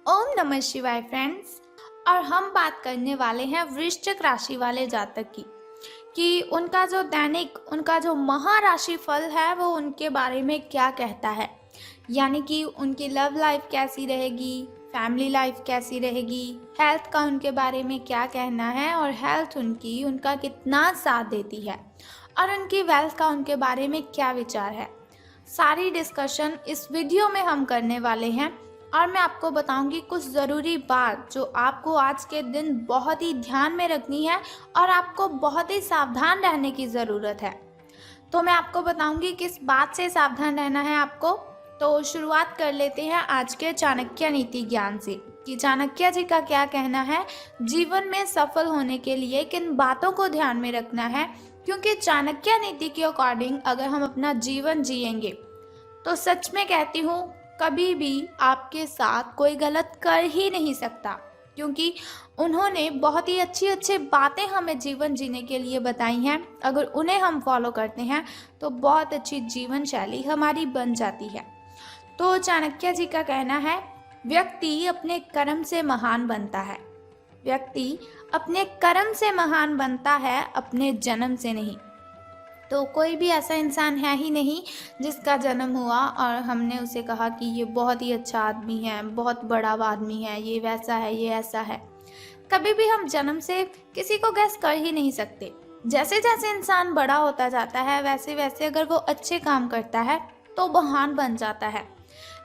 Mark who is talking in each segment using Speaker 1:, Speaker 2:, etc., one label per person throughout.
Speaker 1: ओम नमः शिवाय फ्रेंड्स। और हम बात करने वाले हैं वृश्चिक राशि वाले जातक की कि उनका जो दैनिक उनका जो महाराशि फल है वो उनके बारे में क्या कहता है। यानी कि उनकी लव लाइफ कैसी रहेगी, फैमिली लाइफ कैसी रहेगी, हेल्थ का उनके बारे में क्या कहना है और हेल्थ उनका कितना साथ देती है और उनकी वेल्थ का उनके बारे में क्या विचार है। सारी डिस्कशन इस वीडियो में हम करने वाले हैं और मैं आपको बताऊंगी कुछ ज़रूरी बात जो आपको आज के दिन बहुत ही ध्यान में रखनी है और आपको बहुत ही सावधान रहने की ज़रूरत है। तो मैं आपको बताऊंगी किस बात से सावधान रहना है आपको। तो शुरुआत कर लेते हैं आज के चाणक्य नीति ज्ञान से कि चाणक्य जी का क्या कहना है जीवन में सफल होने के लिए किन बातों को ध्यान में रखना है। क्योंकि चाणक्य नीति के अकॉर्डिंग अगर हम अपना जीवन जिएंगे तो सच में कहती हूँ कभी भी आपके साथ कोई गलत कर ही नहीं सकता, क्योंकि उन्होंने बहुत ही अच्छी अच्छी बातें हमें जीवन जीने के लिए बताई हैं। अगर उन्हें हम फॉलो करते हैं तो बहुत अच्छी जीवन शैली हमारी बन जाती है। तो चाणक्य जी का कहना है व्यक्ति अपने कर्म से महान बनता है। व्यक्ति अपने कर्म से महान बनता है, अपने जन्म से नहीं। तो कोई भी ऐसा इंसान है ही नहीं जिसका जन्म हुआ और हमने उसे कहा कि ये बहुत ही अच्छा आदमी है, बहुत बड़ा आदमी है, ये वैसा है, ये ऐसा है। कभी भी हम जन्म से किसी को गैस कर ही नहीं सकते। जैसे जैसे इंसान बड़ा होता जाता है वैसे वैसे अगर वो अच्छे काम करता है तो महान बन जाता है,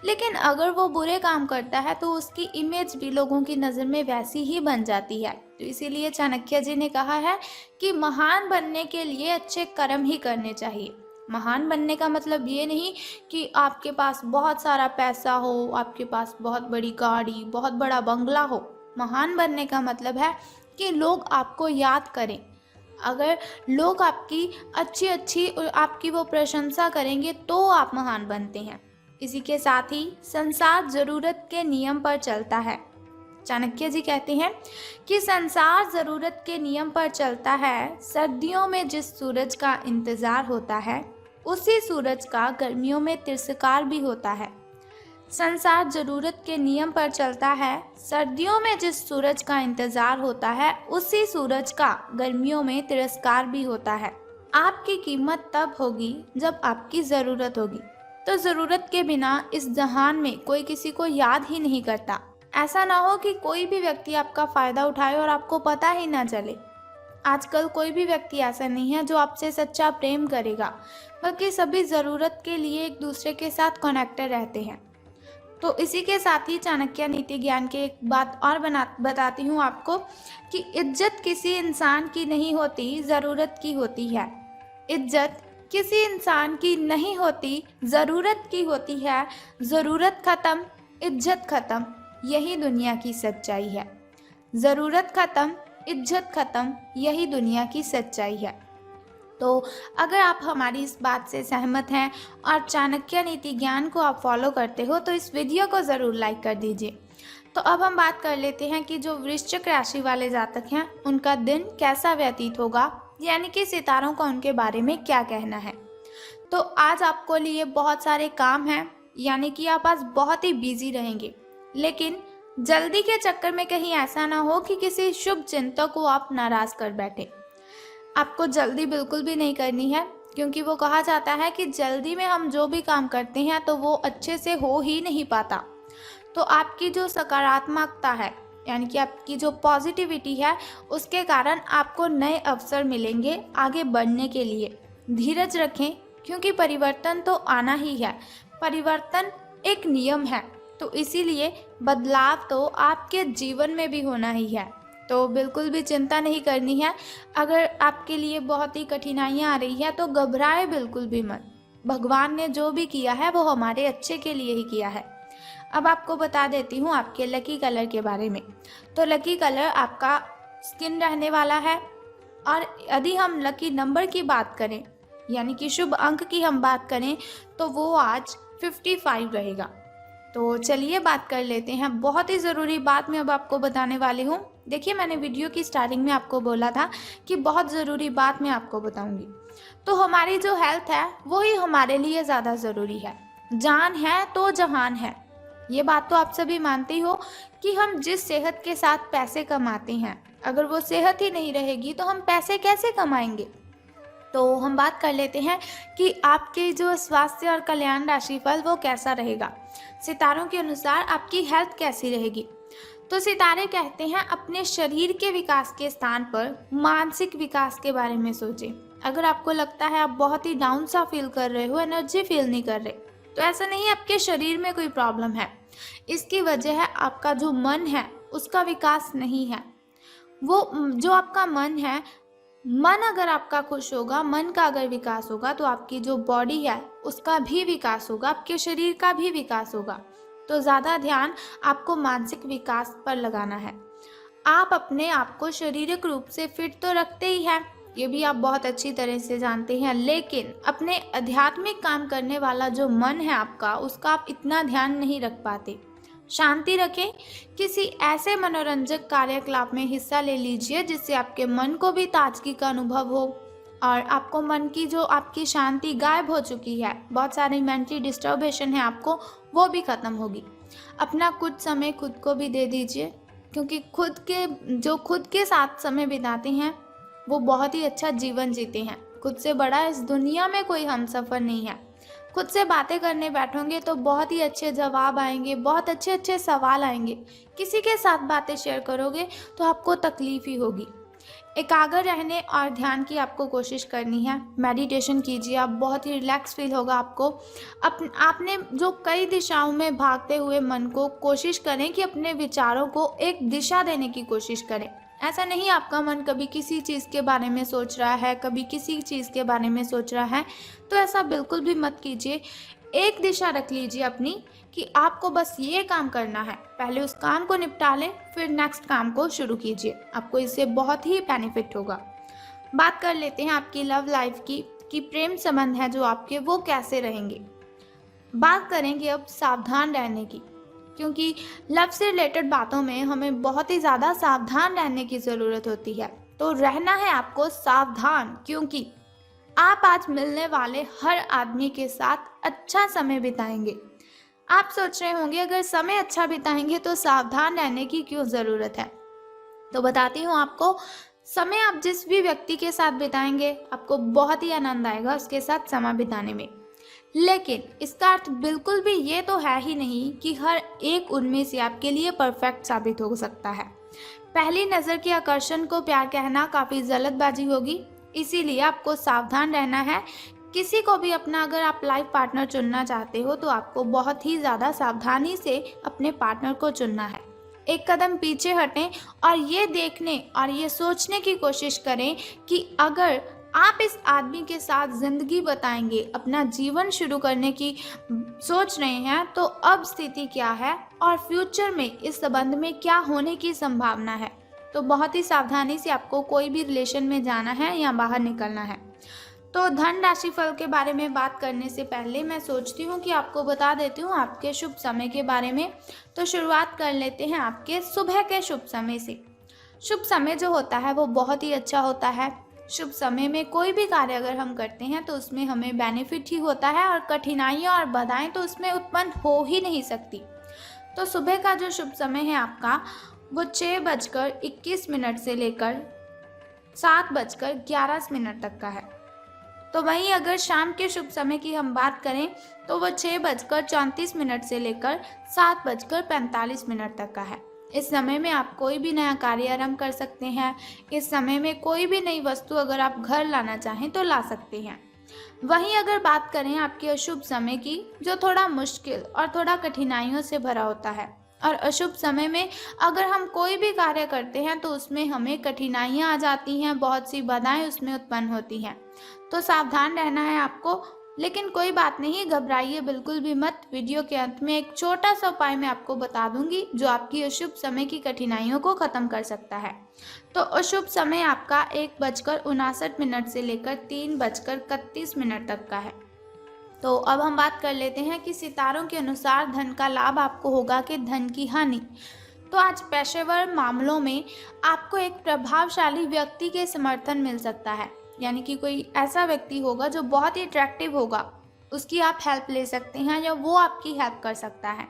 Speaker 1: लेकिन अगर वो बुरे काम करता है तो उसकी इमेज भी लोगों की नज़र में वैसी ही बन जाती है। तो इसीलिए चाणक्य जी ने कहा है कि महान बनने के लिए अच्छे कर्म ही करने चाहिए। महान बनने का मतलब ये नहीं कि आपके पास बहुत सारा पैसा हो, आपके पास बहुत बड़ी गाड़ी, बहुत बड़ा बंगला हो। महान बनने का मतलब है कि लोग आपको याद करें। अगर लोग आपकी अच्छी आपकी वो प्रशंसा करेंगे तो आप महान बनते हैं। इसी के साथ ही संसार जरूरत के नियम पर चलता है। चाणक्य जी कहते हैं कि संसार जरूरत के नियम पर चलता है। सर्दियों में जिस सूरज का इंतजार होता है उसी सूरज का गर्मियों में तिरस्कार भी होता है। संसार जरूरत के नियम पर चलता है। सर्दियों में जिस सूरज का इंतजार होता है उसी सूरज का गर्मियों में तिरस्कार भी होता है। आपकी कीमत तब होगी जब आपकी ज़रूरत होगी। तो ज़रूरत के बिना इस जहान में कोई किसी को याद ही नहीं करता। ऐसा ना हो कि कोई भी व्यक्ति आपका फ़ायदा उठाए और आपको पता ही ना चले। आजकल कोई भी व्यक्ति ऐसा नहीं है जो आपसे सच्चा प्रेम करेगा, बल्कि सभी ज़रूरत के लिए एक दूसरे के साथ कनेक्टेड रहते हैं। तो इसी के साथ ही चाणक्य नीति ज्ञान की एक बात और बताती हूँ आपको कि इज्जत किसी इंसान की नहीं होती, ज़रूरत की होती है। इज्जत किसी इंसान की नहीं होती, ज़रूरत की होती है। ज़रूरत ख़त्म, इज्जत ख़त्म, यही दुनिया की सच्चाई है। ज़रूरत ख़त्म, इज्जत ख़त्म, यही दुनिया की सच्चाई है। तो अगर आप हमारी इस बात से सहमत हैं और चाणक्य नीति ज्ञान को आप फॉलो करते हो तो इस वीडियो को ज़रूर लाइक कर दीजिए। तो अब हम बात कर लेते हैं कि जो वृश्चिक राशि वाले जातक हैं उनका दिन कैसा व्यतीत होगा, यानी कि सितारों का उनके बारे में क्या कहना है। तो आज आपको लिए बहुत सारे काम हैं, यानी कि आप आज बहुत ही बिजी रहेंगे, लेकिन जल्दी के चक्कर में कहीं ऐसा ना हो कि किसी शुभ चिंतक को आप नाराज़ कर बैठे। आपको जल्दी बिल्कुल भी नहीं करनी है, क्योंकि वो कहा जाता है कि जल्दी में हम जो भी काम करते हैं तो वो अच्छे से हो ही नहीं पाता। तो आपकी जो सकारात्मकता है, यानी कि आपकी जो पॉजिटिविटी है, उसके कारण आपको नए अवसर मिलेंगे आगे बढ़ने के लिए। धीरज रखें, क्योंकि परिवर्तन तो आना ही है। परिवर्तन एक नियम है, तो इसीलिए बदलाव तो आपके जीवन में भी होना ही है। तो बिल्कुल भी चिंता नहीं करनी है। अगर आपके लिए बहुत ही कठिनाइयाँ आ रही है तो घबराए बिल्कुल भी मत। भगवान ने जो भी किया है वो हमारे अच्छे के लिए ही किया है। अब आपको बता देती हूँ आपके लकी कलर के बारे में। तो लकी कलर आपका स्किन रहने वाला है। और यदि हम लकी नंबर की बात करें, यानी कि शुभ अंक की हम बात करें, तो वो आज 55 रहेगा। तो चलिए बात कर लेते हैं। बहुत ही ज़रूरी बात मैं अब आपको बताने वाली हूँ। देखिए, मैंने वीडियो की स्टार्टिंग में आपको बोला था कि बहुत ज़रूरी बात मैं आपको बताऊँगी। तो हमारी जो हेल्थ है वो ही हमारे लिए ज़्यादा ज़रूरी है। जान है तो जहान है। ये बात तो आप सभी मानते ही हो कि हम जिस सेहत के साथ पैसे कमाते हैं, अगर वो सेहत ही नहीं रहेगी तो हम पैसे कैसे कमाएंगे। तो हम बात कर लेते हैं कि आपके जो स्वास्थ्य और कल्याण राशिफल वो कैसा रहेगा। सितारों के अनुसार आपकी हेल्थ कैसी रहेगी। तो सितारे कहते हैं अपने शरीर के विकास के स्थान पर मानसिक विकास के बारे में सोचें। अगर आपको लगता है आप बहुत ही डाउन सा फील कर रहे हो, एनर्जी फील नहीं कर रहे, तो ऐसा नहीं है आपके शरीर में कोई प्रॉब्लम है। इसकी वजह है आपका जो मन है उसका विकास नहीं है। वो जो आपका मन है, मन अगर आपका खुश होगा, मन का अगर विकास होगा तो आपकी जो बॉडी है उसका भी विकास होगा, आपके शरीर का भी विकास होगा। तो ज़्यादा ध्यान आपको मानसिक विकास पर लगाना है। आप अपने आप को शारीरिक रूप से फिट तो रखते ही हैं, ये भी आप बहुत अच्छी तरह से जानते हैं, लेकिन अपने आध्यात्मिक काम करने वाला जो मन है आपका, उसका आप इतना ध्यान नहीं रख पाते। शांति रखें, किसी ऐसे मनोरंजक कार्यकलाप में हिस्सा ले लीजिए जिससे आपके मन को भी ताजगी का अनुभव हो और आपको मन की जो आपकी शांति गायब हो चुकी है, बहुत सारी मेंटली डिस्टर्बेशन है आपको, वो भी ख़त्म होगी। अपना कुछ समय खुद को भी दे दीजिए, क्योंकि खुद के साथ समय बिताते हैं वो बहुत ही अच्छा जीवन जीते हैं। खुद से बड़ा इस दुनिया में कोई हमसफ़र नहीं है। खुद से बातें करने बैठोगे तो बहुत ही अच्छे जवाब आएंगे, बहुत अच्छे अच्छे सवाल आएंगे। किसी के साथ बातें शेयर करोगे तो आपको तकलीफ ही होगी। एकाग्र रहने और ध्यान की आपको कोशिश करनी है। मेडिटेशन कीजिए, आप बहुत ही रिलैक्स फील होगा आपको। आपने जो कई दिशाओं में भागते हुए मन को कोशिश करें कि अपने विचारों को एक दिशा देने की कोशिश करें। ऐसा नहीं आपका मन कभी किसी चीज़ के बारे में सोच रहा है, कभी किसी चीज़ के बारे में सोच रहा है, तो ऐसा बिल्कुल भी मत कीजिए। एक दिशा रख लीजिए अपनी कि आपको बस ये काम करना है। पहले उस काम को निपटा लें, फिर नेक्स्ट काम को शुरू कीजिए। आपको इससे बहुत ही बेनिफिट होगा। बात कर लेते हैं आपकी लव लाइफ की कि प्रेम संबंध है जो आपके वो कैसे रहेंगे। बात करेंगे अब सावधान रहने की, क्योंकि लव से रिलेटेड बातों में हमें बहुत ही ज़्यादा सावधान रहने की ज़रूरत होती है। तो रहना है आपको सावधान, क्योंकि आप आज मिलने वाले हर आदमी के साथ अच्छा समय बिताएंगे। आप सोच रहे होंगे अगर समय अच्छा बिताएंगे तो सावधान रहने की क्यों ज़रूरत है। तो बताती हूँ आपको, समय आप जिस भी व्यक्ति के साथ बिताएंगे आपको बहुत ही आनंद आएगा उसके साथ समय बिताने में। लेकिन इसका अर्थ बिल्कुल भी ये तो है ही नहीं कि हर एक उनमें से आपके लिए परफेक्ट साबित हो सकता है। पहली नज़र के आकर्षण को प्यार कहना काफ़ी जल्दबाजी होगी, इसीलिए आपको सावधान रहना है। किसी को भी अपना अगर आप लाइफ पार्टनर चुनना चाहते हो तो आपको बहुत ही ज़्यादा सावधानी से अपने पार्टनर को चुनना है। एक कदम पीछे हटें और ये देखने और ये सोचने की कोशिश करें कि अगर आप इस आदमी के साथ ज़िंदगी बताएंगे, अपना जीवन शुरू करने की सोच रहे हैं, तो अब स्थिति क्या है और फ्यूचर में इस संबंध में क्या होने की संभावना है। तो बहुत ही सावधानी से आपको कोई भी रिलेशन में जाना है या बाहर निकलना है। तो धन राशि फल के बारे में बात करने से पहले मैं सोचती हूँ कि आपको बता देती हूँ आपके शुभ समय के बारे में। तो शुरुआत कर लेते हैं आपके सुबह के शुभ समय से। शुभ समय जो होता है वो बहुत ही अच्छा होता है। शुभ समय में कोई भी कार्य अगर हम करते हैं तो उसमें हमें बेनिफिट ही होता है और कठिनाइयाँ और बाधाएं तो उसमें उत्पन्न हो ही नहीं सकती। तो सुबह का जो शुभ समय है आपका वो 6:21 से लेकर 7:11 तक का है। तो वहीं अगर शाम के शुभ समय की हम बात करें तो वो 6:34 से लेकर 7:45 तक का है। इस समय में आप कोई भी नया कार्य आरंभ कर सकते हैं। इस समय में कोई भी नई वस्तु अगर आप घर लाना चाहें तो ला सकते हैं। वहीं अगर बात करें आपके अशुभ समय की, जो थोड़ा मुश्किल और थोड़ा कठिनाइयों से भरा होता है, और अशुभ समय में अगर हम कोई भी कार्य करते हैं तो उसमें हमें कठिनाइयाँ आ जाती हैं, बहुत सी बाधाएं उसमें उत्पन्न होती हैं। तो सावधान रहना है आपको। लेकिन कोई बात नहीं, घबराइए बिल्कुल भी मत। वीडियो के अंत में एक छोटा सा उपाय मैं आपको बता दूंगी जो आपकी अशुभ समय की कठिनाइयों को ख़त्म कर सकता है। तो अशुभ समय आपका 1:59 से लेकर 3:31 तक का है। तो अब हम बात कर लेते हैं कि सितारों के अनुसार धन का लाभ आपको होगा कि धन की हानि। तो आज पेशेवर मामलों में आपको एक प्रभावशाली व्यक्ति के समर्थन मिल सकता है, यानी कि कोई ऐसा व्यक्ति होगा जो बहुत ही अट्रैक्टिव होगा, उसकी आप हेल्प ले सकते हैं या वो आपकी हेल्प कर सकता है।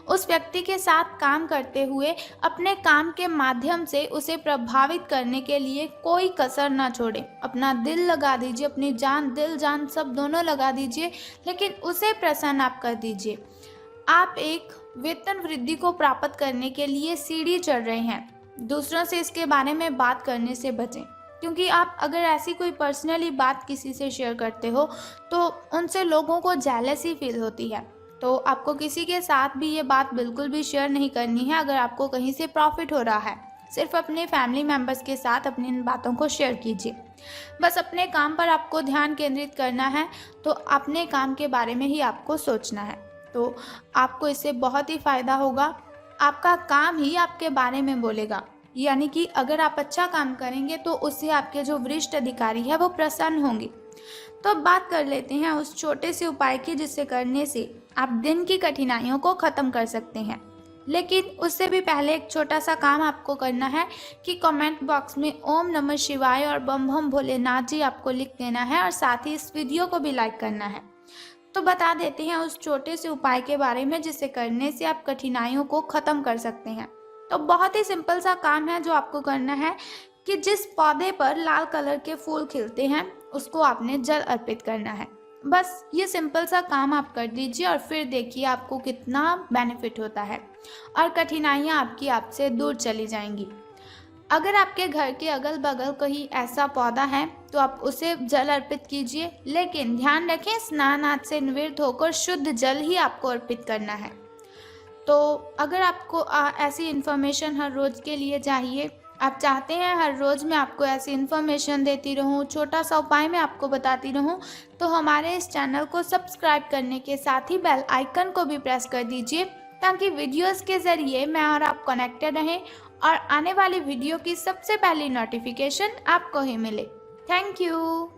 Speaker 1: उस व्यक्ति के साथ काम करते हुए अपने काम के माध्यम से उसे प्रभावित करने के लिए कोई कसर ना छोड़ें। अपना दिल लगा दीजिए, अपनी जान, दिल जान सब दोनों लगा दीजिए, लेकिन उसे प्रसन्न आप कर दीजिए। आप एक वेतन वृद्धि को प्राप्त करने के लिए सीढ़ी चढ़ रहे हैं। दूसरों से इसके बारे में बात करने से बचें, क्योंकि आप अगर ऐसी कोई पर्सनली बात किसी से शेयर करते हो तो उनसे लोगों को जेलसी फील होती है। तो आपको किसी के साथ भी ये बात बिल्कुल भी शेयर नहीं करनी है अगर आपको कहीं से प्रॉफिट हो रहा है। सिर्फ अपने फैमिली मेम्बर्स के साथ अपनी इन बातों को शेयर कीजिए। बस अपने काम पर आपको ध्यान केंद्रित करना है, तो अपने काम के बारे में ही आपको सोचना है। तो आपको इससे बहुत ही फ़ायदा होगा। आपका काम ही आपके बारे में बोलेगा, यानी कि अगर आप अच्छा काम करेंगे तो उससे आपके जो वरिष्ठ अधिकारी है वो प्रसन्न होंगे। तो अब बात कर लेते हैं उस छोटे से उपाय की जिससे करने से आप दिन की कठिनाइयों को ख़त्म कर सकते हैं। लेकिन उससे भी पहले एक छोटा सा काम आपको करना है कि कमेंट बॉक्स में ओम नमः शिवाय और बम बम भोलेनाथ जी आपको लिख देना है और साथ ही इस वीडियो को भी लाइक करना है। तो बता देते हैं उस छोटे से उपाय के बारे में जिसे करने से आप कठिनाइयों को ख़त्म कर सकते हैं। तो बहुत ही सिंपल सा काम है जो आपको करना है कि जिस पौधे पर लाल कलर के फूल खिलते हैं उसको आपने जल अर्पित करना है। बस ये सिंपल सा काम आप कर दीजिए और फिर देखिए आपको कितना बेनिफिट होता है और कठिनाइयाँ आपकी आपसे दूर चली जाएंगी। अगर आपके घर के अगल बगल कहीं ऐसा पौधा है तो आप उसे जल अर्पित कीजिए, लेकिन ध्यान रखें स्नान आदि से निवृत्त होकर शुद्ध जल ही आपको अर्पित करना है। तो अगर आपको ऐसी इन्फॉर्मेशन हर रोज़ के लिए चाहिए, आप चाहते हैं हर रोज़ मैं आपको ऐसी इन्फॉर्मेशन देती रहूं, छोटा सा उपाय मैं आपको बताती रहूं, तो हमारे इस चैनल को सब्सक्राइब करने के साथ ही बेल आइकन को भी प्रेस कर दीजिए, ताकि वीडियोस के ज़रिए मैं और आप कनेक्टेड रहें और आने वाली वीडियो की सबसे पहली नोटिफिकेशन आपको ही मिले। Thank you.